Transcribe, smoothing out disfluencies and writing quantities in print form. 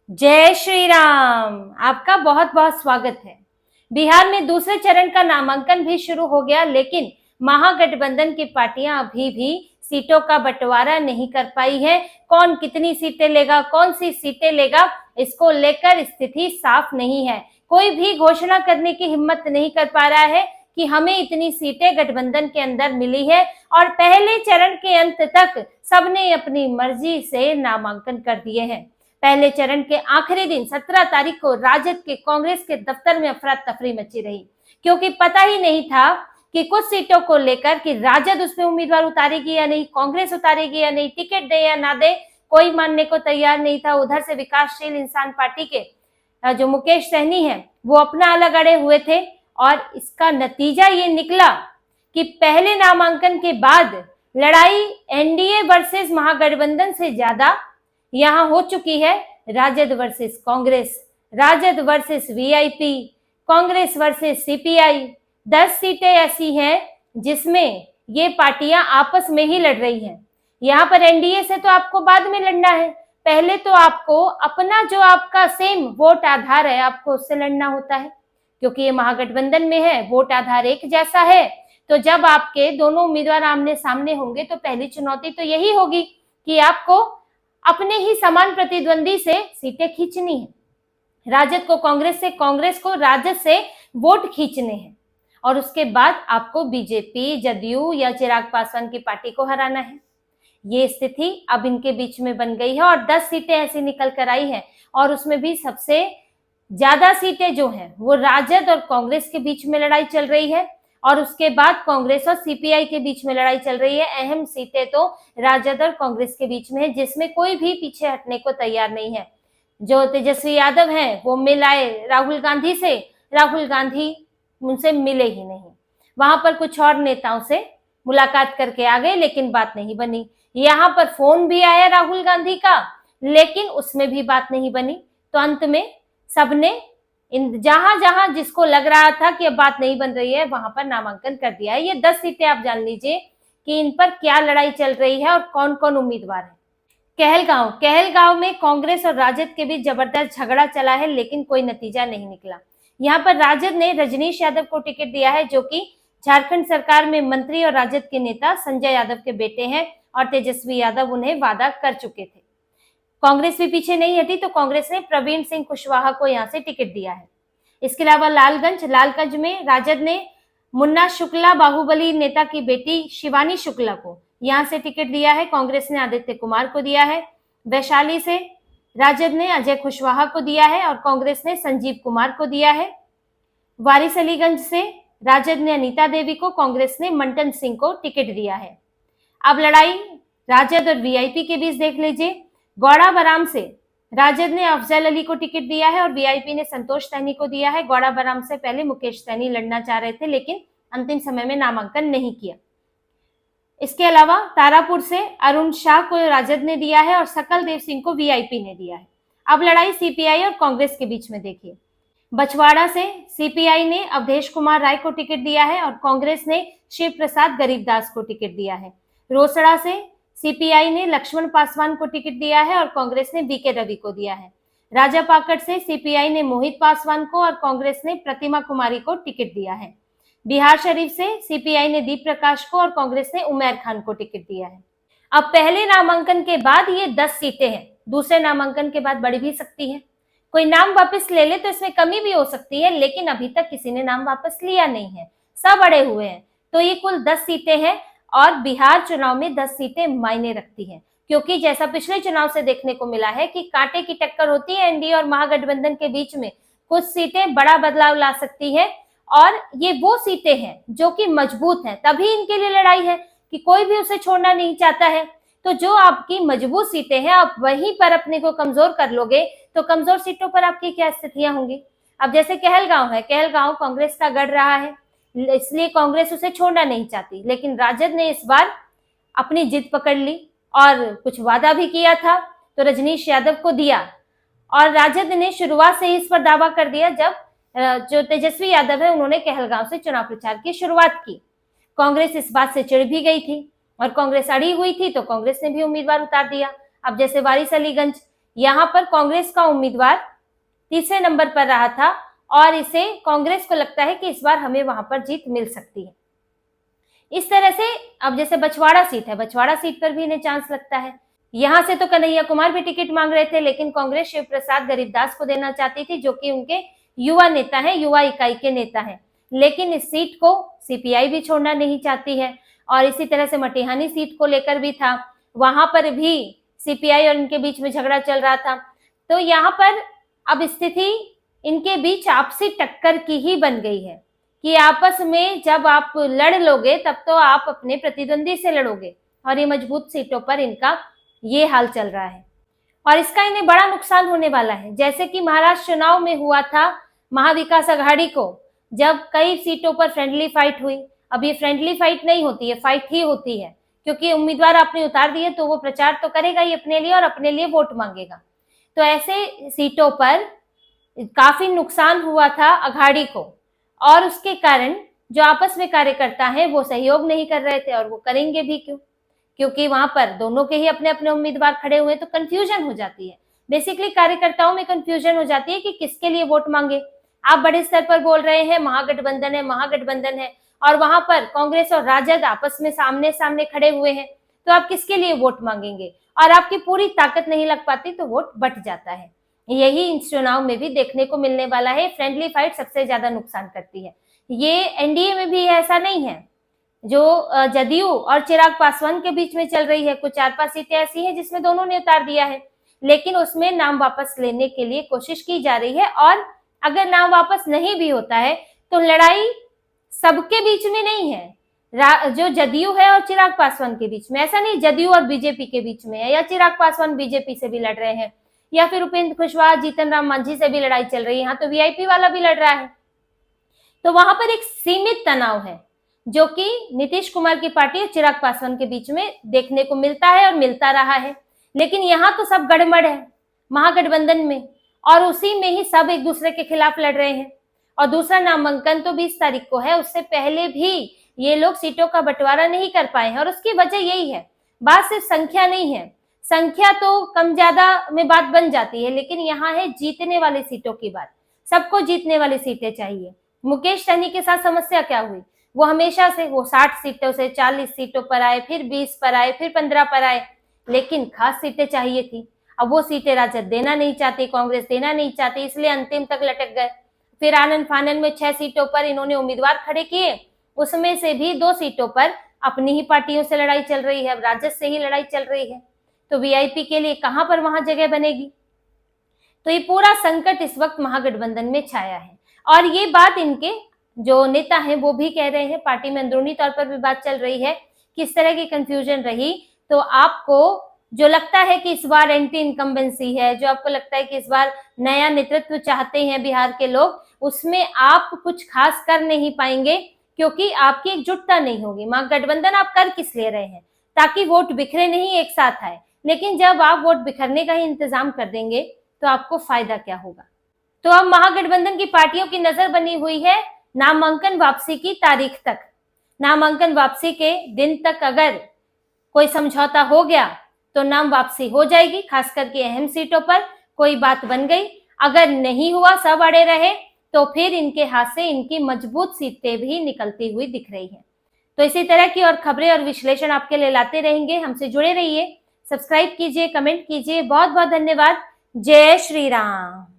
जय श्री राम। आपका बहुत बहुत स्वागत है। बिहार में दूसरे चरण का नामांकन भी शुरू हो गया, लेकिन महागठबंधन की पार्टियां अभी भी सीटों का बंटवारा नहीं कर पाई है। कौन कितनी सीटें लेगा, कौन सी सीटें लेगा, इसको लेकर स्थिति साफ नहीं है। कोई भी घोषणा करने की हिम्मत नहीं कर पा रहा है कि हमें इतनी सीटें गठबंधन के अंदर मिली है। और पहले चरण के अंत तक सबने अपनी मर्जी से नामांकन कर दिए हैं। पहले चरण के आखिरी दिन 17 तारीख को राजद के कांग्रेस के दफ्तर में अफरा तफरी मची रही, क्योंकि पता ही नहीं था कि कुछ सीटों को लेकर कि राजद उसमें उम्मीदवार उतारेगी या नहीं, कांग्रेस उतारेगी या नहीं, टिकट दे या ना दे, कोई मानने को तैयार नहीं था। उधर से विकासशील इंसान पार्टी के जो मुकेश सहनी है वो अपना अलग अड़े हुए थे, और इसका नतीजा ये निकला कि पहले नामांकन के बाद लड़ाई एनडीए वर्सेस महागठबंधन से ज्यादा यहां हो चुकी है। RJD versus Congress, RJD versus VIP, Congress versus CPI. 10 सीटें ऐसी हैं जिसमें ये पार्टियां आपस में ही लड़ रही हैं। यहाँ पर एनडीए से तो आपको बाद में लड़ना है, पहले तो आपको अपना जो आपका सेम वोट आधार है आपको उससे लड़ना होता है, क्योंकि ये महागठबंधन में है, वोट आधार एक जैसा है। तो जब आपके दोनों उम्मीदवार आमने सामने होंगे तो पहली चुनौती तो यही होगी कि आपको अपने ही समान प्रतिद्वंदी से सीटें खींचनी है। राजद को कांग्रेस से, कांग्रेस को राजद से वोट खींचने हैं, और उसके बाद आपको बीजेपी, जदयू या चिराग पासवान की पार्टी को हराना है। ये स्थिति अब इनके बीच में बन गई है, और 10 सीटें ऐसी निकल कर आई हैं, और उसमें भी सबसे ज्यादा सीटें जो हैं वो राजद और कांग्रेस के बीच में लड़ाई चल रही है, और उसके बाद कांग्रेस और सीपीआई के बीच में लड़ाई चल रही है। अहम सीटें तो राजद और कांग्रेस के बीच में है, जिसमें कोई भी पीछे हटने को तैयार नहीं है। जो तेजस्वी यादव हैं वो मिल आए राहुल गांधी से, राहुल गांधी उनसे मिले ही नहीं। वहां पर कुछ और नेताओं से मुलाकात करके आ गए, लेकिन बात नहीं बनी। यहाँ पर फोन भी आया राहुल गांधी का, लेकिन उसमें भी बात नहीं बनी। तो अंत में सबने जहां जहां जिसको लग रहा था कि अब बात नहीं बन रही है वहां पर नामांकन कर दिया है। ये 10 सीटें आप जान लीजिए कि इन पर क्या लड़ाई चल रही है और कौन कौन उम्मीदवार है। कहलगांव में कांग्रेस और राजद के बीच जबरदस्त झगड़ा चला है, लेकिन कोई नतीजा नहीं निकला। यहाँ पर राजद ने रजनीश यादव को टिकट दिया है, जो कि झारखंड सरकार में मंत्री और राजद के नेता संजय यादव के बेटे हैं, और तेजस्वी यादव उन्हें वादा कर चुके थे। कांग्रेस भी पीछे नहीं हटी, तो कांग्रेस ने प्रवीण सिंह कुशवाहा को यहां से टिकट दिया है। इसके अलावा लालगंज में राजद ने मुन्ना शुक्ला, बाहुबली नेता की बेटी शिवानी शुक्ला को यहां से टिकट दिया है। कांग्रेस ने आदित्य कुमार को दिया है। वैशाली से राजद ने अजय कुशवाहा को दिया है, और कांग्रेस ने संजीव कुमार को दिया है। वारिसलीगंज से राजद ने अनीता देवी को, कांग्रेस ने मंटन सिंह को टिकट दिया है। अब लड़ाई राजद और वीआईपी के बीच देख लीजिए। गौड़ा बराम से राजद ने अफजल अली को टिकट दिया है, और वीआईपी ने संतोष सैनी को दिया है। गौड़ा बराम से पहले मुकेश सैनी लड़ना चाह रहे थे, लेकिन अंतिम समय में नामांकन नहीं किया। इसके अलावा तारापुर से अरुण शाह को राजद ने दिया है, और सकल देव सिंह को वीआईपी ने दिया है। अब लड़ाई सीपीआई और कांग्रेस के बीच में देखिए। बछवाड़ा से सीपीआई ने अवधेश कुमार राय को टिकट दिया है, और कांग्रेस ने शिव प्रसाद गरीबदास को टिकट दिया है। रोसड़ा से सीपीआई ने लक्ष्मण पासवान को टिकट दिया है, और कांग्रेस ने बीके रवि को दिया है। राजापाकड़ से सीपीआई ने मोहित पासवान को, और कांग्रेस ने प्रतिमा कुमारी को टिकट दिया है। बिहार शरीफ से सीपीआई ने दीप प्रकाश को, और कांग्रेस ने उमैर खान को टिकट दिया है। अब पहले नामांकन के बाद ये 10 सीटें हैं, दूसरे नामांकन के बाद बढ़ भी सकती है। कोई नाम वापस ले ले तो इसमें कमी भी हो सकती है, लेकिन अभी तक किसी ने नाम वापस लिया नहीं है, सब अड़े हुए हैं। तो ये कुल 10 सीटें हैं, और बिहार चुनाव में 10 सीटें मायने रखती हैं, क्योंकि जैसा पिछले चुनाव से देखने को मिला है कि कांटे की टक्कर होती है एनडीए और महागठबंधन के बीच में। कुछ सीटें बड़ा बदलाव ला सकती है, और ये वो सीटें हैं जो कि मजबूत हैं, तभी इनके लिए लड़ाई है कि कोई भी उसे छोड़ना नहीं चाहता है। तो जो आपकी मजबूत सीटें हैं, आप वहीं पर अपने को कमजोर कर लोगे, तो कमजोर सीटों पर आपकी क्या स्थितियां होंगी। अब जैसे कहलगांव है, कहलगांव कांग्रेस का गढ़ रहा है, इसलिए कांग्रेस उसे छोड़ना नहीं चाहती, लेकिन राजद ने इस बार अपनी जिद पकड़ ली, और कुछ वादा भी किया था तो रजनीश यादव को दिया, और राजद ने शुरुआत से ही इस पर दावा कर दिया जब जो तेजस्वी यादव है उन्होंने कहलगांव से चुनाव प्रचार की शुरुआत की। कांग्रेस इस बात से चिढ़ भी गई थी, और कांग्रेस अड़ी हुई थी, तो कांग्रेस ने भी उम्मीदवार उतार दिया। अब जैसे वारिसलीगंज यहाँ पर कांग्रेस का उम्मीदवार तीसरे नंबर पर रहा था और इसे कांग्रेस को लगता है कि इस बार हमें वहां पर जीत मिल सकती है। इस तरह से अब जैसे बछवाड़ा सीट है, बछवाड़ा सीट पर भी इन्हें चांस लगता है। यहां से तो कन्हैया कुमार भी टिकट मांग रहे थे, लेकिन कांग्रेस शिव प्रसाद गरीबदास को देना चाहती थी, जो कि उनके युवा नेता है, युवा इकाई के नेता है। लेकिन इस सीट को सीपीआई भी छोड़ना नहीं चाहती है। और इसी तरह से मटिहानी सीट को लेकर भी था, वहां पर भी सीपीआई और इनके बीच में झगड़ा चल रहा था। तो यहाँ पर अब स्थिति इनके बीच आपसी टक्कर की ही बन गई है कि आपस में जब आप लड़ लोगे तब तो आप अपने प्रतिद्वंदी से लड़ोगे, और ये मजबूत सीटों पर इनका ये हाल चल रहा है और इसका इन्हें बड़ा नुकसान होने वाला है। जैसे कि महाराष्ट्र चुनाव में हुआ था महाविकास आघाड़ी को, जब कई सीटों पर फ्रेंडली फाइट हुई। अब ये फ्रेंडली फाइट नहीं होती है, फाइट ही होती है, क्योंकि उम्मीदवार आपने उतार दिए तो वो प्रचार तो करेगा ही अपने लिए और अपने लिए वोट मांगेगा। तो ऐसे सीटों पर काफी नुकसान हुआ था अघाड़ी को, और उसके कारण जो आपस में कार्यकर्ता हैं वो सहयोग नहीं कर रहे थे, और वो करेंगे भी क्यों, क्योंकि वहां पर दोनों के ही अपने अपने उम्मीदवार खड़े हुए, तो कंफ्यूजन हो जाती है। बेसिकली कार्यकर्ताओं में कंफ्यूजन हो जाती है कि किसके लिए वोट मांगे। आप बड़े स्तर पर बोल रहे हैं महागठबंधन है, महागठबंधन है, और वहां पर कांग्रेस और राजद आपस में सामने सामने खड़े हुए हैं, तो आप किसके लिए वोट मांगेंगे, और आपकी पूरी ताकत नहीं लग पाती तो वोट बट जाता है। यही इस चुनाव में भी देखने को मिलने वाला है। फ्रेंडली फाइट सबसे ज्यादा नुकसान करती है। ये एनडीए में भी ऐसा नहीं है, जो जदयू और चिराग पासवान के बीच में चल रही है, कुछ 4-5 सीटें ऐसी हैं जिसमें दोनों ने उतार दिया है, लेकिन उसमें नाम वापस लेने के लिए कोशिश की जा रही है। और अगर नाम वापस नहीं भी होता है तो लड़ाई सबके बीच में नहीं है, जो जदयू है और चिराग पासवान के बीच में, ऐसा नहीं जदयू और बीजेपी के बीच में है, या चिराग पासवान बीजेपी से भी लड़ रहे हैं, या फिर उपेंद्र कुशवाहा जीतन राम मांझी से भी लड़ाई चल रही है। यहाँ तो वीआईपी वाला भी लड़ रहा है। तो वहां पर एक सीमित तनाव है जो कि नीतीश कुमार की पार्टी और चिराग पासवान के बीच में देखने को मिलता है और मिलता रहा है। लेकिन यहाँ तो सब गड़बड़ है महागठबंधन में, और उसी में ही सब एक दूसरे के खिलाफ लड़ रहे हैं। और दूसरा नामांकन तो 20 तारीख को है, उससे पहले भी ये लोग सीटों का बंटवारा नहीं कर पाए हैं, और उसकी वजह यही है। बात सिर्फ संख्या नहीं है, संख्या तो कम ज्यादा में बात बन जाती है, लेकिन यहाँ है जीतने वाली सीटों की बात। सबको जीतने वाली सीटें चाहिए। मुकेश सहनी के साथ समस्या क्या हुई, वो हमेशा से वो 60 सीटों से 40 सीटों पर आए, फिर 20 पर आए, फिर 15 पर आए, लेकिन खास सीटें चाहिए थी। अब वो सीटें राजद देना नहीं चाहती, कांग्रेस देना नहीं चाहती, इसलिए अंतिम तक लटक गए। फिर आनंद फानन में 6 सीटों पर इन्होंने उम्मीदवार खड़े किए, उसमें से भी 2 सीटों पर अपनी ही पार्टियों से लड़ाई चल रही है, राजद से ही लड़ाई चल रही है। तो वीआईपी के लिए कहां पर वहां जगह बनेगी। तो ये पूरा संकट इस वक्त महागठबंधन में छाया है, और ये बात इनके जो नेता हैं वो भी कह रहे हैं। पार्टी में अंदरूनी तौर पर भी बात चल रही है कि इस तरह की कंफ्यूजन रही तो आपको जो लगता है कि इस बार एंटी इनकम्बेंसी है, जो आपको लगता है कि इस बार नया नेतृत्व चाहते हैं बिहार के लोग, उसमें आप कुछ खास कर नहीं पाएंगे, क्योंकि आपकी एकजुटता नहीं होगी। महागठबंधन आप कर किस ले रहे हैं, ताकि वोट बिखरे नहीं, एक साथ आए। लेकिन जब आप वोट बिखरने का ही इंतजाम कर देंगे तो आपको फायदा क्या होगा। तो अब महागठबंधन की पार्टियों की नजर बनी हुई है नामांकन वापसी की तारीख तक। नामांकन वापसी के दिन तक अगर कोई समझौता हो गया तो नाम वापसी हो जाएगी, खास करके अहम सीटों पर कोई बात बन गई। अगर नहीं हुआ, सब अड़े रहे, तो फिर इनके हाथ से इनकी मजबूत सीटें भी निकलती हुई दिख रही हैं। तो इसी तरह की और खबरें और विश्लेषण आपके लिए लाते रहेंगे। हमसे जुड़े रहिए, सब्सक्राइब कीजिए, कमेंट कीजिए। बहुत बहुत धन्यवाद। जय श्री राम।